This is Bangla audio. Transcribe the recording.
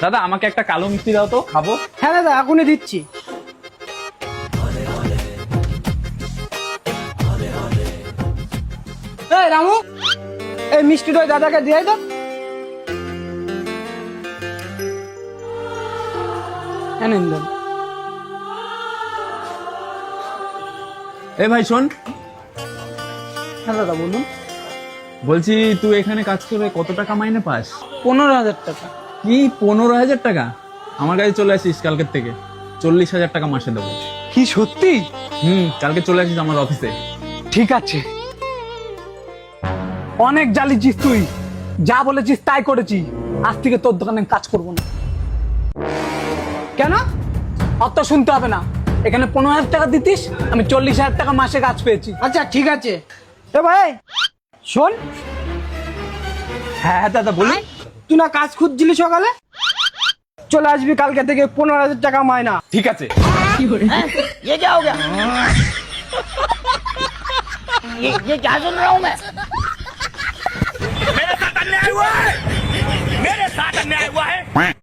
দাদা আমাকে একটা কালো মিষ্টি দাও তো, খাবো। হ্যাঁ দাদা এখনই দিচ্ছি। এই রামু, এই মিষ্টিটা ওই দাদাকে দিয়ে দাও। এনেন দেন। এ ভাই শোন, হ্যাঁ দাদা বলুন। বলছি তুই এখানে কাজ করে কত টাকা মাইনে পাস? 15,000 টাকা। কি 15,000 টাকা? আমার কাছে চলে আসিস কালকের থেকে, 40,000 টাকা মাসে দেবো। কি সত্যি? কালকে চলে আসিস আমার অফিসে। ঠিক আছে। অনেক জ্বালিয়েছিস তুই, যা বলেছিস তাই করেছি। আজ থেকে তোর দোকানে আমি কাজ করবো না। কেন? অত শুনতে হবে না। এখানে 15,000 টাকা দিতিস, আমি 40,000 টাকা মাসে কাজ পেয়েছি। আচ্ছা ঠিক আছে। এ ভাই শোন। হ্যাঁ দাদা বলুন। তুই না কাজ খুঁজছিলি সকালে, চলে আসবি কালকে থেকে 15,000 টাকা মাইনা। ঠিক আছে। ये क्या हो गया? ये क्या सुन रहा हूँ मैं? मेरे साथ अन्याय हुआ है।